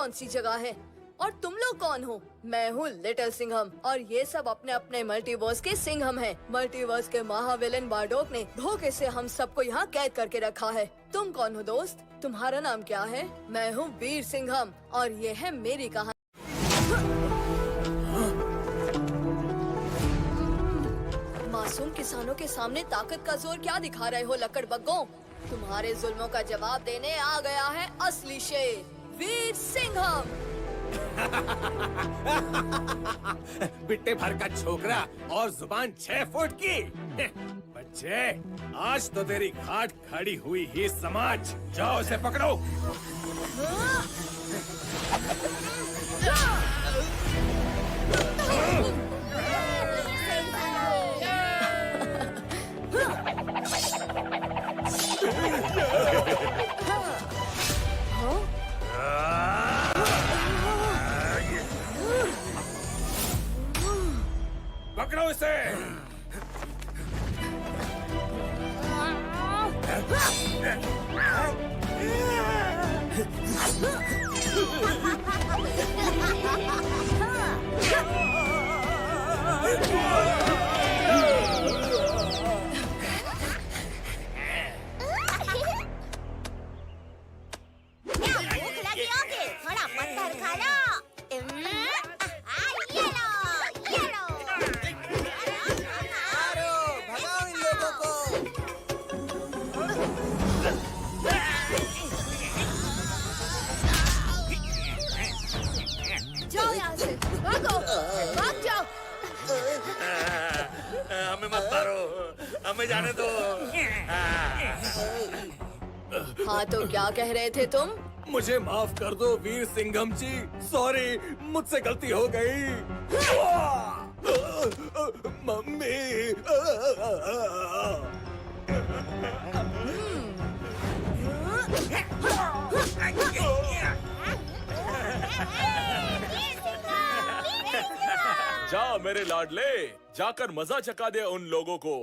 कौन सी जगह है? और तुम लोग कौन हो? मैं हूँ लिटिल सिंघम और ये सब अपने अपने मल्टीवर्स के सिंघम हैं। मल्टीवर्स के महाविलेन बार्डोक ने धोखे से हम सबको यहाँ कैद करके रखा है। तुम कौन हो दोस्त? तुम्हारा नाम क्या है? मैं हूँ वीर सिंघम और ये है मेरी कहानी। मासूम किसानों के सामने ताकत का जोर क्या दिखा रहे हो लकड़बग्गों? तुम्हारे जुल्मों का जवाब देने आ गया है असली शेर, वीर सिंघम। बिट्टे भर का छोकरा और जुबान 6 फुट की। बच्चे, आज तो तेरी घाट खड़ी हुई ही समाज। जाओ उसे पकड़ो। पकड़ो इसे। भूख लगी होगी, थोड़ा पत्थर खा लो। ये लो, ये लो। मारो, भगाओ इन लोगों को। जाओ यहाँ से, भागो, भाग जाओ। हमें मत मारो, हमें जाने दो। हाँ तो क्या कह रहे थे तुम? मुझे माफ कर दो वीर सिंघम जी। सॉरी, मुझसे गलती हो गई। मम्मी। जा मेरे लाडले, जाकर मजा चका दे उन लोगों को।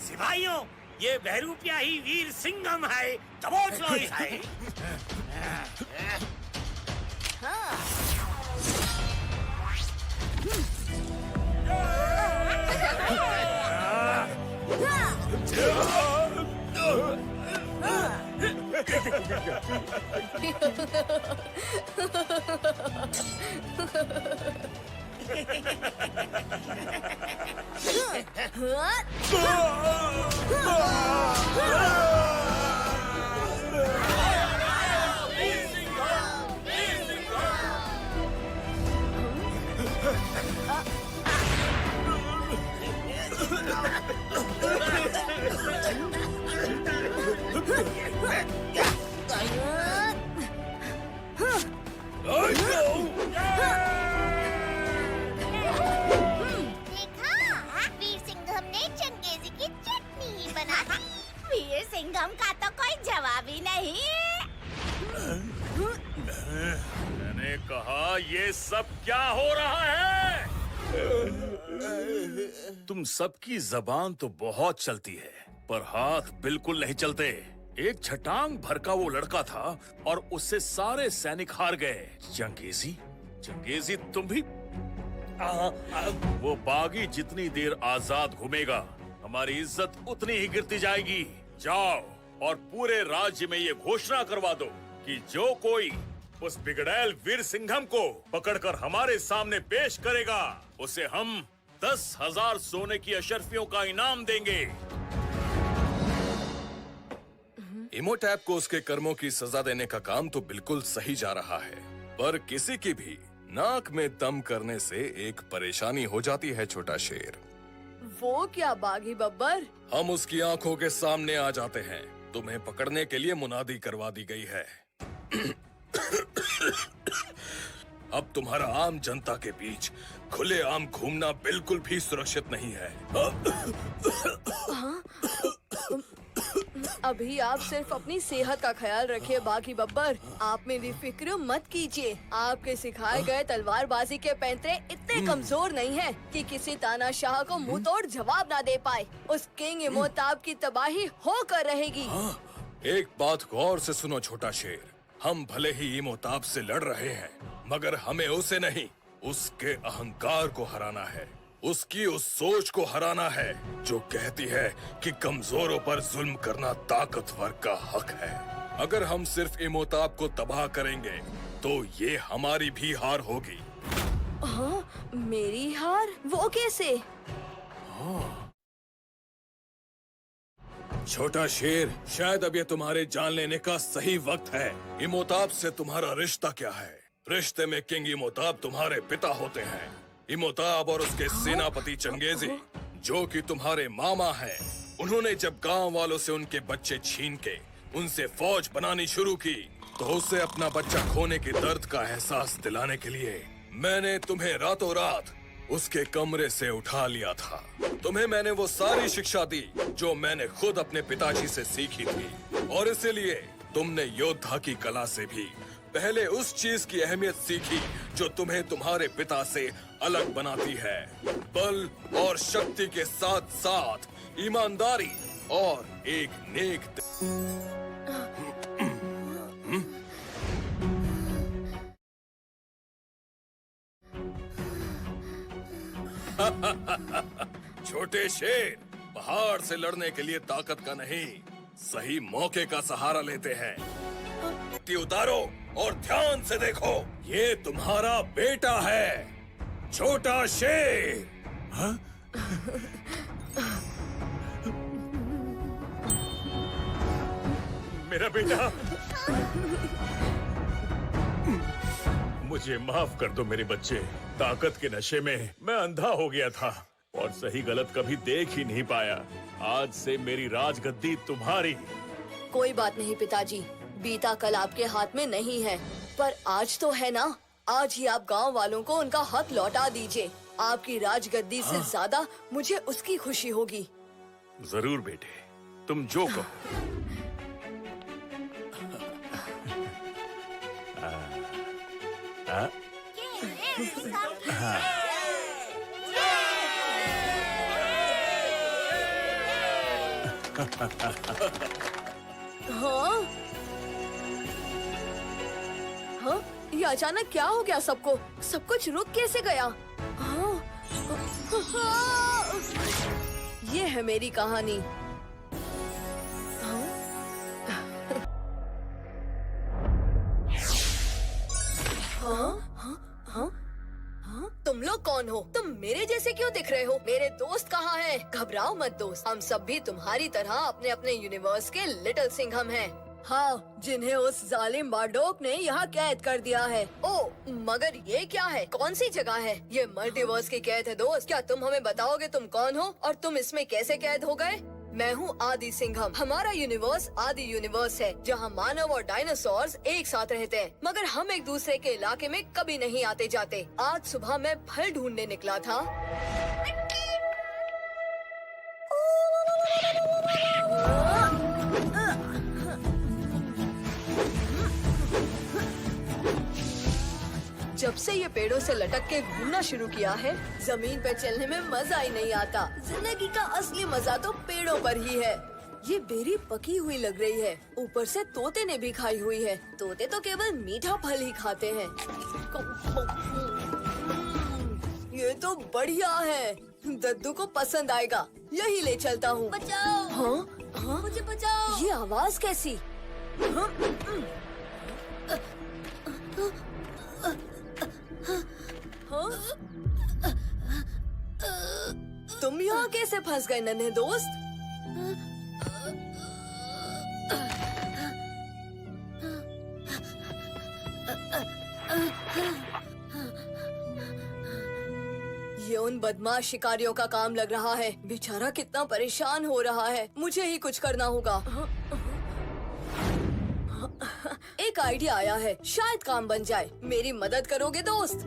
सिपाहियों, ये बहरूपिया ही वीर सिंघम है। दबोच लो इसे। वीर सिंघम ने चंगेजी की चटनी ही बना दी। वीर सिंघम का तो कोई जवाब ही नहीं। मैंने कहा ये सब क्या हो रहा है? तुम सबकी जबान तो बहुत चलती है, पर हाथ बिल्कुल नहीं चलते। एक छटांग भर का वो लड़का था और उससे सारे सैनिक हार गए। चंगेजी, चंगेजी तुम भी? वो बागी जितनी देर आजाद घूमेगा, हमारी इज्जत उतनी ही गिरती जाएगी। जाओ और पूरे राज्य में ये घोषणा करवा दो कि जो कोई उस बिगड़ैल वीर सिंघम को पकड़कर हमारे सामने पेश करेगा, उसे हम 10,000 सोने की अशर्फियों का इनाम देंगे। इमोटैप को उसके कर्मों की सजा देने का काम तो बिल्कुल सही जा रहा है, पर किसी की भी नाक में दम करने से एक परेशानी हो जाती है छोटा शेर। वो क्या बागी बब्बर? हम उसकी आंखों के सामने आ जाते हैं। तुम्हें पकड़ने के लिए मुनादी करवा दी गई है। अब तुम्हारा आम जनता के बीच खुले आम घूमना बिल्कुल भी सुरक्षित नहीं है। अभी आप सिर्फ अपनी सेहत का ख्याल रखिए बागी बब्बर। आप मेरी फिक्र मत कीजिए। आपके सिखाए गए तलवारबाजी के पैंतरे इतने कमजोर नहीं हैं कि किसी तानाशाह को मुंह तोड़ जवाब ना दे पाए। उस किंग इमोताब की तबाही होकर रहेगी। एक बात गौर से सुनो छोटा शेर, हम भले ही इमोताब से लड़ रहे हैं, मगर हमें उसे नहीं, उसके अहंकार को हराना है। उसकी उस सोच को हराना है जो कहती है कि कमजोरों पर जुल्म करना ताकतवर का हक है। अगर हम सिर्फ इमोताब को तबाह करेंगे तो ये हमारी भी हार होगी। हाँ, मेरी हार? वो कैसे? छोटा शेर, शायद अब ये तुम्हारे जान लेने का सही वक्त है। इमोताब से तुम्हारा रिश्ता क्या है? रिश्ते में किंग इमोताब तुम्हारे पिता होते हैं। इमोताब और उसके सेनापति चंगेजी, जो कि तुम्हारे मामा हैं, उन्होंने जब गांव वालों से उनके बच्चे छीन के उनसे फौज बनानी शुरू की, तो उसे अपना बच्चा खोने के दर्द का एहसास दिलाने के लिए मैंने तुम्हें रातों रात उसके कमरे से उठा लिया था। तुम्हें मैंने वो सारी शिक्षा दी जो मैंने खुद अपने पिताजी से सीखी थी, और इसीलिए तुमने योद्धा की कला से भी पहले उस चीज की अहमियत सीखी जो तुम्हें तुम्हारे पिता से अलग बनाती है। बल और शक्ति के साथ साथ ईमानदारी और एक नेक छोटे शेर, पहाड़ से लड़ने के लिए ताकत का नहीं, सही मौके का सहारा लेते हैं। उतारो और ध्यान से देखो, ये तुम्हारा बेटा है, छोटा शेर। हाँ? मेरा बेटा, मुझे माफ कर दो मेरे बच्चे। ताकत के नशे में मैं अंधा हो गया था और सही गलत कभी देख ही नहीं पाया। आज से मेरी राजगद्दी तुम्हारी। कोई बात नहीं पिताजी, बीता कल आपके हाथ में नहीं है, पर आज तो है ना। आज ही आप गांव वालों को उनका हक लौटा दीजिए। आपकी राजगद्दी से ज्यादा मुझे उसकी खुशी होगी। जरूर बेटे, तुम जो कहो। हाँ? हाँ? ये अचानक क्या हो गया सबको? सब कुछ रुक कैसे गया? हाँ? ये है मेरी कहानी। हाँ? हाँ? हाँ? हाँ? हाँ? तुम लोग कौन हो? तुम मेरे जैसे क्यों दिख रहे हो? मेरे दोस्त कहाँ हैं? घबराओ मत दोस्त, हम सब भी तुम्हारी तरह अपने अपने यूनिवर्स के लिटिल सिंघम हैं। हाँ, जिन्हें उस जालिम बारडोक ने यहाँ कैद कर दिया है। ओ, मगर ये क्या है? कौन सी जगह है? ये मल्टीवर्स की कैद है दोस्त। क्या तुम हमें बताओगे तुम कौन हो और तुम इसमें कैसे कैद हो गए? मैं हूँ आदि सिंघम। हमारा यूनिवर्स आदि यूनिवर्स है, जहाँ मानव और डायनासोर्स एक साथ रहते हैं, मगर हम एक दूसरे के इलाके में कभी नहीं आते जाते। आज सुबह मैं फल ढूंढने निकला था। जब से ये पेड़ों से लटक के घूमना शुरू किया है, जमीन पे चलने में मजा ही नहीं आता। जिंदगी का असली मजा तो पेड़ों पर ही है। ये बेरी पकी हुई लग रही है, ऊपर से तोते ने भी खाई हुई है। तोते तो केवल मीठा फल ही खाते हैं। ये तो बढ़िया है, दद्दू को पसंद आएगा। यही ले चलता हूँ। बचाओ। हाँ? मुझे बचाओ। ये आवाज कैसी? तुम यहाँ कैसे फंस गए नन्हे दोस्त? ये उन बदमाश शिकारियों का काम लग रहा है। बेचारा कितना परेशान हो रहा है। मुझे ही कुछ करना होगा। एक आइडिया आया है, शायद काम बन जाए। मेरी मदद करोगे दोस्त?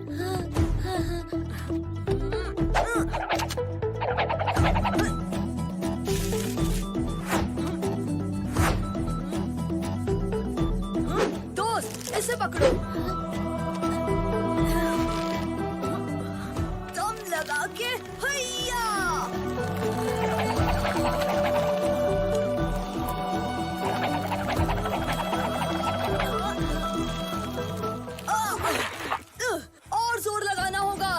दोस्त, इसे पकड़ो। दम लगा के हैया! और जोर लगाना होगा।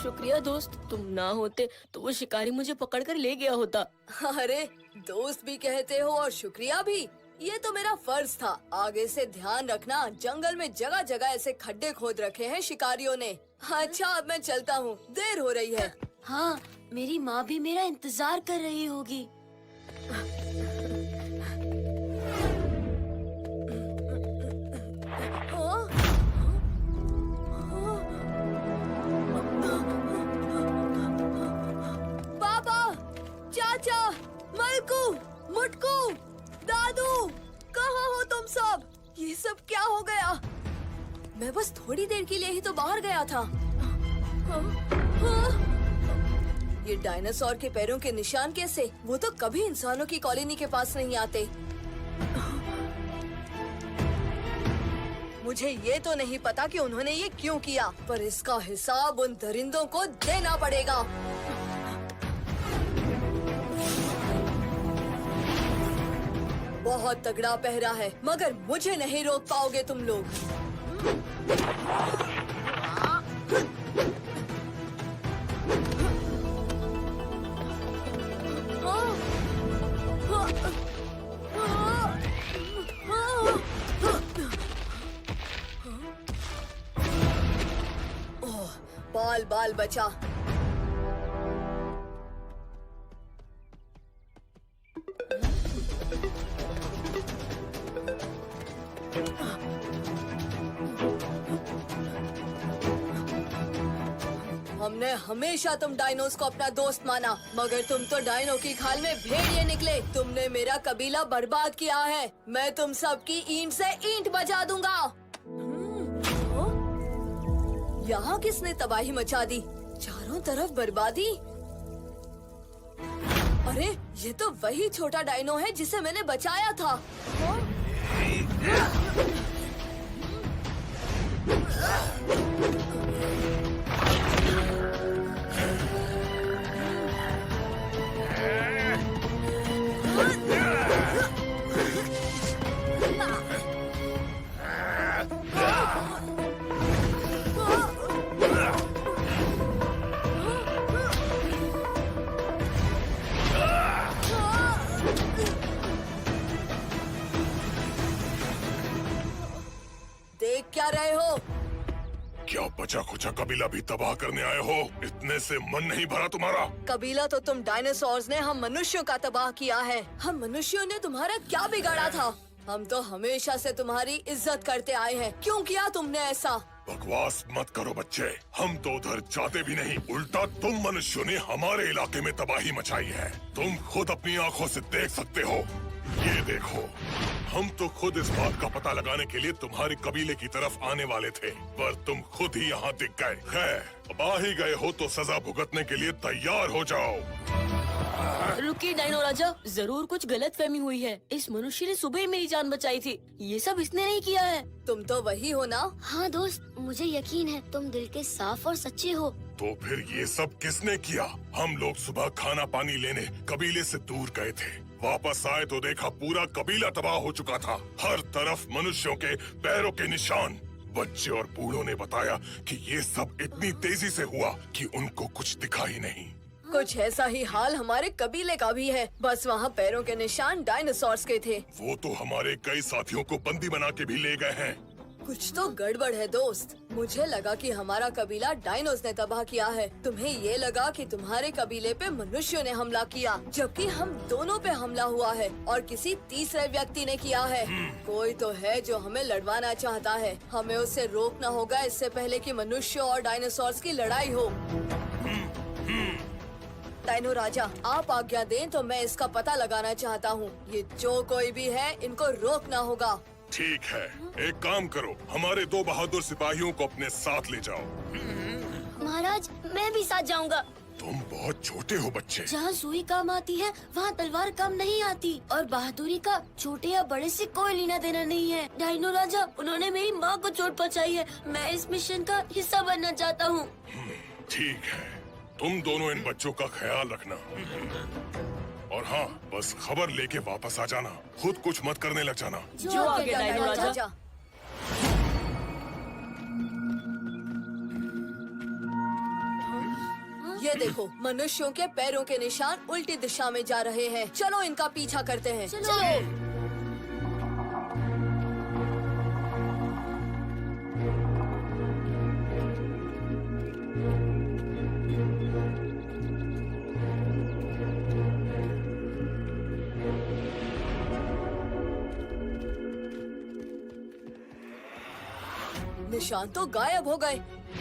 शुक्रिया दोस्त, तुम ना होते तो वो शिकारी मुझे पकड़कर ले गया होता। अरे दोस्त भी कहते हो और शुक्रिया भी। ये तो मेरा फर्ज था। आगे से ध्यान रखना, जंगल में जगह जगह ऐसे खड्डे खोद रखे हैं शिकारियों ने। अच्छा, अब मैं चलता हूँ, देर हो रही है। हाँ, मेरी माँ भी मेरा इंतजार कर रही होगी। पापा, चाचा, मलकू, मुटकू, दादू, कहाँ हो तुम सब? ये सब क्या हो गया? मैं बस थोड़ी देर के लिए ही तो बाहर गया था। ये डायनासोर के पैरों के निशान कैसे? वो तो कभी इंसानों की कॉलोनी के पास नहीं आते। मुझे ये तो नहीं पता कि उन्होंने ये क्यों किया, पर इसका हिसाब उन दरिंदों को देना पड़ेगा। बहुत तगड़ा पहरा है, मगर मुझे नहीं रोक पाओगे तुम लोग। ओह, बाल बाल बचा। हमने हमेशा तुम डायनोस को अपना दोस्त माना, मगर तुम तो डायनो की खाल में भेड़िए निकले। तुमने मेरा कबीला बर्बाद किया है। मैं तुम सब की ईंट से ईंट बजा दूंगा। यहाँ किसने तबाही मचा दी? चारों तरफ बर्बादी। अरे, ये तो वही छोटा डायनो है जिसे मैंने बचाया था। देख क्या रहे हो? क्या बचा खुचा कबीला भी तबाह करने आए हो? इतने से मन नहीं भरा तुम्हारा? कबीला तो तुम डायनासोर्स ने हम मनुष्यों का तबाह किया है। हम मनुष्यों ने तुम्हारा क्या बिगाड़ा था? हम तो हमेशा से तुम्हारी इज्जत करते आए हैं। क्यों किया तुमने ऐसा? बकवास मत करो बच्चे, हम तो उधर जाते भी नहीं। उल्टा तुम मनुष्यों ने हमारे इलाके में तबाही मचाई है। तुम खुद अपनी आंखों से देख सकते हो। ये देखो, हम तो खुद इस बात का पता लगाने के लिए तुम्हारे कबीले की तरफ आने वाले थे, पर तुम खुद ही यहाँ दिख गए। खैर, अब आ ही गए हो तो सजा भुगतने के लिए तैयार हो जाओ। रुकिए डायनो राजा, जरूर कुछ गलतफहमी हुई है। इस मनुष्य ने सुबह ही मेरी जान बचाई थी। ये सब इसने नहीं किया है। तुम तो वही हो ना? हाँ दोस्त, मुझे यकीन है तुम दिल के साफ और सच्चे हो। तो फिर ये सब किसने किया? हम लोग सुबह खाना पानी लेने कबीले से दूर गए थे। वापस आए तो देखा पूरा कबीला तबाह हो चुका था। हर तरफ मनुष्यों के पैरों के निशान। बच्चे और बूढ़ों ने बताया कि ये सब इतनी तेजी से हुआ कि उनको कुछ दिखा ही नहीं। कुछ ऐसा ही हाल हमारे कबीले का भी है, बस वहाँ पैरों के निशान डायनासोर्स के थे। वो तो हमारे कई साथियों को बंदी बना के भी ले गए हैं। कुछ तो गड़बड़ है दोस्त। मुझे लगा कि हमारा कबीला डायनोस ने तबाह किया है। तुम्हें ये लगा कि तुम्हारे कबीले पे मनुष्यों ने हमला किया, जबकि हम दोनों पे हमला हुआ है और किसी तीसरे व्यक्ति ने किया है। कोई तो है जो हमें लड़वाना चाहता है। हमें उसे रोकना होगा इससे पहले कि मनुष्यों और डायनासोर्स की लड़ाई हो। डायनो राजा, आप आज्ञा दें तो मैं इसका पता लगाना चाहता हूँ। ये जो कोई भी है, इनको रोकना होगा। ठीक है, एक काम करो, हमारे 2 बहादुर सिपाहियों को अपने साथ ले जाओ। महाराज, मैं भी साथ जाऊंगा। तुम बहुत छोटे हो बच्चे। जहाँ सुई काम आती है वहाँ तलवार काम नहीं आती, और बहादुरी का छोटे या बड़े से कोई लेना देना नहीं है। डायनो राजा, उन्होंने मेरी माँ को चोट पहुँचाई है। मैं इस मिशन का हिस्सा बनना चाहता हूँ। ठीक है, तुम दोनों इन बच्चों का ख्याल रखना। और हाँ, बस खबर लेके वापस आ जाना। खुद कुछ मत करने लग जाना। जो आगे डायनो राजा। ये देखो, मनुष्यों के पैरों के निशान उल्टी दिशा में जा रहे हैं। चलो इनका पीछा करते हैं। चलो। निशान तो गायब हो गए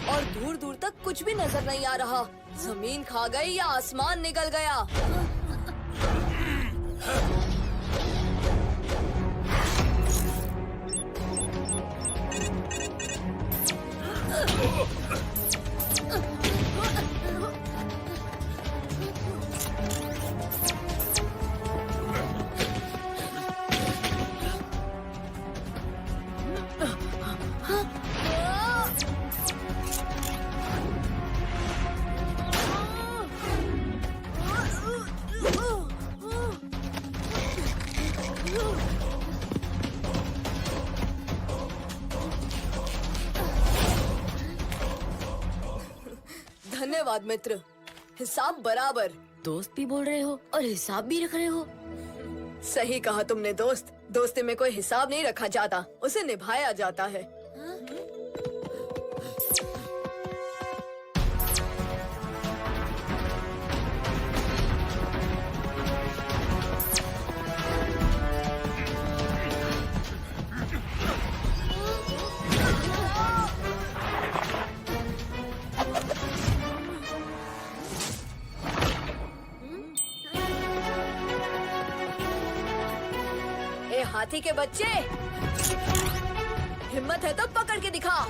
और दूर दूर तक कुछ भी नजर नहीं आ रहा। जमीन खा गई या आसमान निकल गया। धन्यवाद मित्र, हिसाब बराबर। दोस्त भी बोल रहे हो और हिसाब भी रख रहे हो। सही कहा तुमने दोस्त। दोस्ती में कोई हिसाब नहीं रखा जाता, उसे निभाया जाता है। हाथी के बच्चे, हिम्मत है तो पकड़ के दिखा।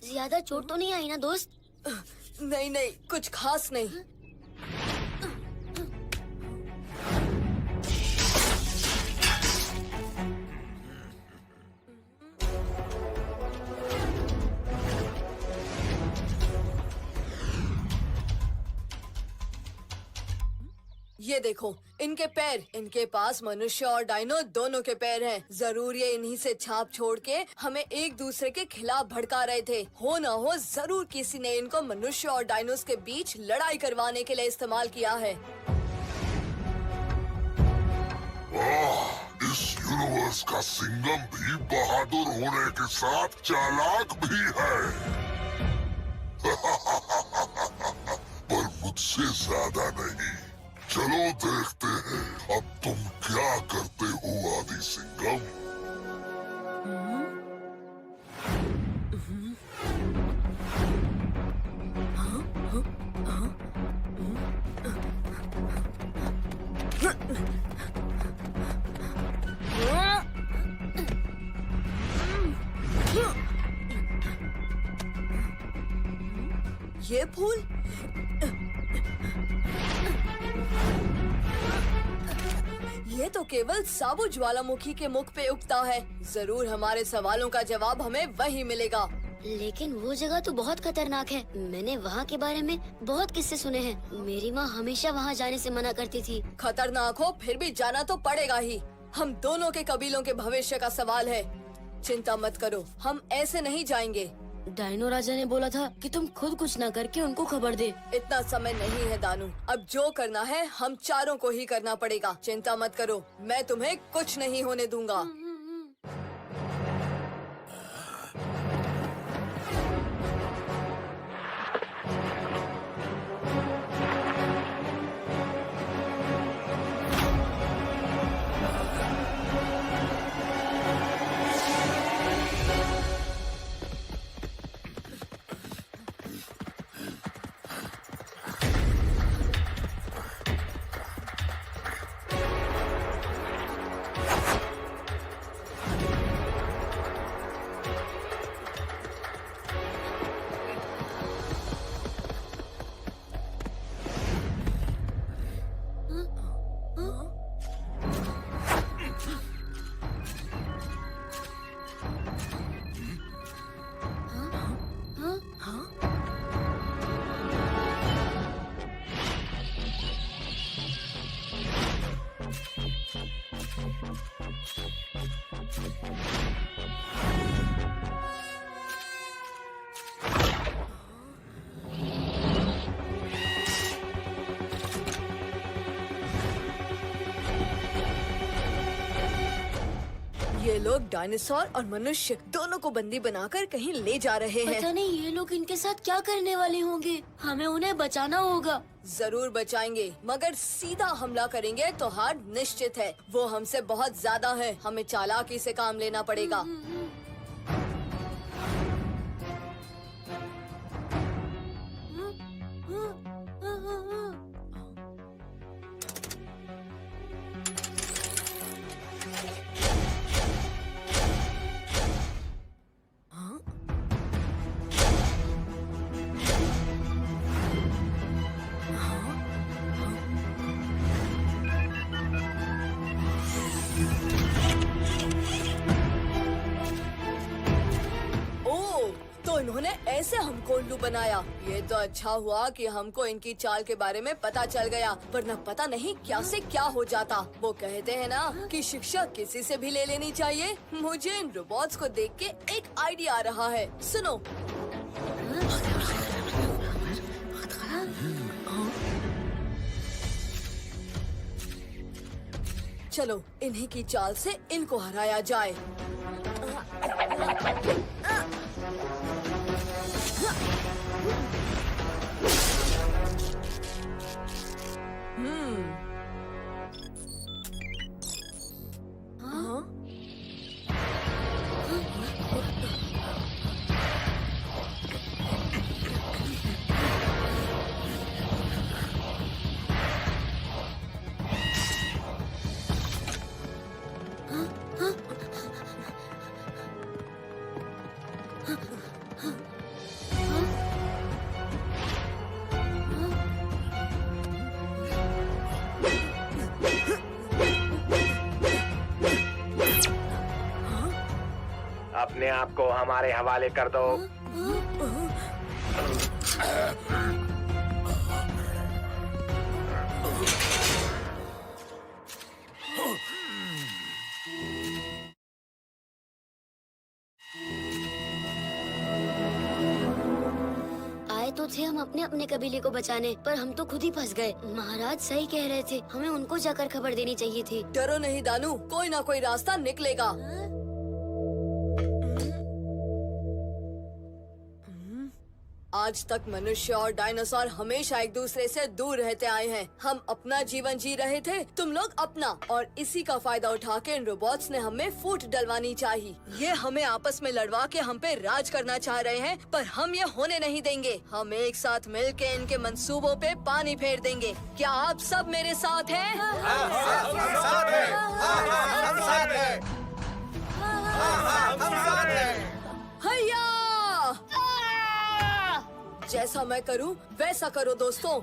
ज्यादा चोट तो नहीं आई ना दोस्त? नहीं नहीं, कुछ खास नहीं। ये देखो, इनके पैर, इनके पास मनुष्य और डायनो दोनों के पैर हैं। जरूर ये इन्हीं से छाप छोड़ के हमें एक दूसरे के खिलाफ भड़का रहे थे। हो ना हो, जरूर किसी ने इनको मनुष्य और डायनोस के बीच लड़ाई करवाने के लिए इस्तेमाल किया है। इस यूनिवर्स का सिंघम भी बहादुर होने के साथ चालाक भी है। पर मुझसे ज्यादा नहीं। चलो देखते हैं अब तुम क्या करते हो आदि सिंघम। ये फूल, ये तो केवल साबु ज्वालामुखी के मुख पे उगता है। जरूर हमारे सवालों का जवाब हमें वहीं मिलेगा। लेकिन वो जगह तो बहुत खतरनाक है। मैंने वहाँ के बारे में बहुत किस्से सुने हैं। मेरी माँ हमेशा वहाँ जाने से मना करती थी। खतरनाक हो फिर भी जाना तो पड़ेगा ही। हम दोनों के कबीलों के भविष्य का सवाल है। चिंता मत करो, हम ऐसे नहीं जाएंगे। डायनो राजा ने बोला था कि तुम खुद कुछ न करके उनको खबर दे। इतना समय नहीं है दानू, अब जो करना है हम चारों को ही करना पड़ेगा। चिंता मत करो, मैं तुम्हें कुछ नहीं होने दूंगा। ये लोग डायनासोर और मनुष्य दोनों को बंदी बनाकर कहीं ले जा रहे हैं। पता नहीं ये लोग इनके साथ क्या करने वाले होंगे। हमें उन्हें बचाना होगा। जरूर बचाएंगे, मगर सीधा हमला करेंगे तो हार निश्चित है। वो हमसे बहुत ज्यादा है, हमें चालाकी से काम लेना पड़ेगा। इन्होंने ऐसे हमको उल्लू बनाया। ये तो अच्छा हुआ कि हमको इनकी चाल के बारे में पता चल गया, वरना पता नहीं क्या से क्या हो जाता। वो कहते हैं ना कि शिक्षा किसी से भी ले लेनी चाहिए। मुझे इन रोबोट्स को देख के एक आइडिया आ रहा है, सुनो। चलो इन्हीं की चाल से इनको हराया जाए। अपने आप को हमारे हवाले कर दो। तो थे हम अपने अपने कबीले को बचाने, पर हम तो खुद ही फंस गए। महाराज सही कह रहे थे, हमें उनको जाकर खबर देनी चाहिए थी। डरो नहीं दानू, कोई ना कोई रास्ता निकलेगा। आज तक मनुष्य और डायनासोर हमेशा एक दूसरे से दूर रहते आए हैं। हम अपना जीवन जी रहे थे, तुम लोग अपना, और इसी का फायदा उठा के इन रोबोट्स ने हमें फूट डलवानी चाहिए। ये हमें आपस में लड़वा के हम पे राज करना चाह रहे हैं, पर हम ये होने नहीं देंगे। हम एक साथ मिलके इनके मंसूबों पे पानी फेर देंगे। क्या आप सब मेरे साथ हैं? हैया! जैसा मैं करूं वैसा करो दोस्तों।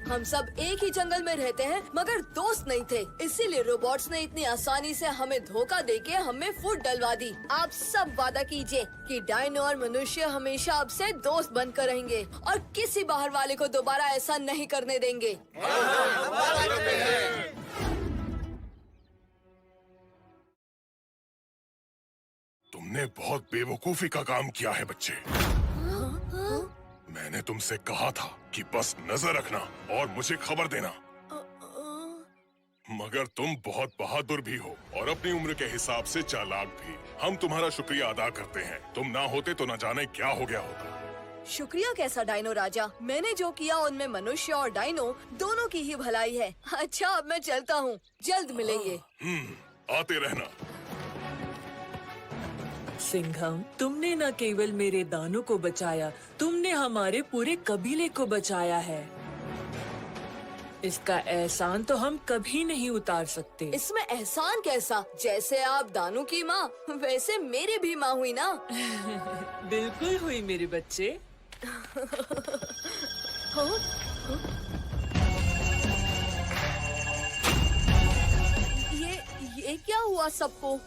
हम सब एक ही जंगल में रहते हैं, मगर दोस्त नहीं थे। इसीलिए रोबोट्स ने इतनी आसानी से हमें धोखा देके हमें फूट डलवा दी। आप सब वादा कीजिए कि डायनो और मनुष्य हमेशा आपसे दोस्त बनकर रहेंगे और किसी बाहर वाले को दोबारा ऐसा नहीं करने देंगे। तुमने बहुत बेवकूफी का काम किया है बच्चे। मैंने तुमसे कहा था कि बस नजर रखना और मुझे खबर देना, मगर तुम बहुत बहादुर भी हो और अपनी उम्र के हिसाब से चालाक भी। हम तुम्हारा शुक्रिया अदा करते हैं। तुम ना होते तो न जाने क्या हो गया होता। शुक्रिया कैसा डायनो राजा, मैंने जो किया उनमें मनुष्य और डायनो दोनों की ही भलाई है। अच्छा अब मैं चलता हूँ, जल्द मिलेंगे। आते रहना। सिंघम, तुमने न केवल मेरे दानों को बचाया, तुमने हमारे पूरे कबीले को बचाया है। इसका एहसान तो हम कभी नहीं उतार सकते। इसमें एहसान कैसा? जैसे आप दानू की माँ, वैसे मेरी भी माँ हुई ना। बिल्कुल हुई मेरे बच्चे। ये क्या हुआ सबको?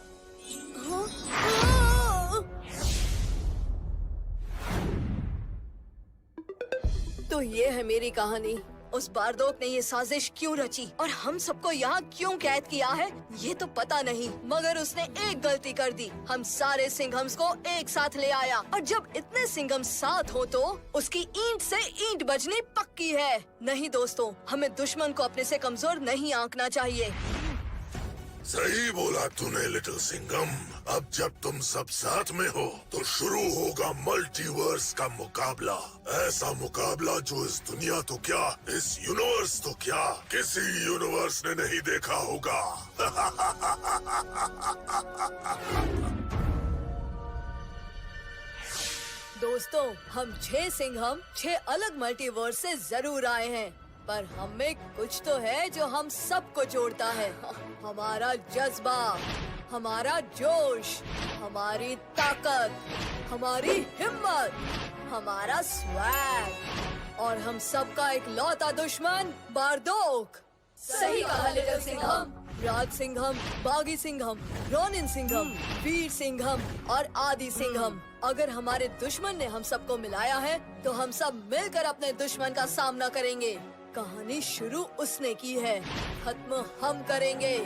तो ये है मेरी कहानी। उस बारदोक ने ये साजिश क्यों रची और हम सबको यहाँ क्यों कैद किया है ये तो पता नहीं, मगर उसने एक गलती कर दी। हम सारे सिंघम्स को एक साथ ले आया और जब इतने सिंघम साथ हो तो उसकी ईंट से ईंट बजनी पक्की है। नहीं दोस्तों, हमें दुश्मन को अपने से कमजोर नहीं आंकना चाहिए। सही बोला तूने लिटिल सिंघम। अब जब तुम सब साथ में हो तो शुरू होगा मल्टीवर्स का मुकाबला। ऐसा मुकाबला जो इस दुनिया तो क्या, इस यूनिवर्स तो क्या, किसी यूनिवर्स ने नहीं देखा होगा। दोस्तों, हम 6 सिंघम 6 अलग मल्टीवर्स से जरूर आए हैं, पर हम में कुछ तो है जो हम सबको जोड़ता है। हमारा जज्बा, हमारा जोश, हमारी ताकत, हमारी हिम्मत, हमारा स्वैग और हम सबका एक लौता दुश्मन बारदोक। सही कहा लिटिल सिंघम। राज सिंघम, बागी सिंघम, रोनिन सिंघम, वीर सिंघम और आदि सिंघम। अगर हमारे दुश्मन ने हम सबको मिलाया है तो हम सब मिलकर अपने दुश्मन का सामना करेंगे। कहानी शुरू उसने की है, खत्म हम करेंगे।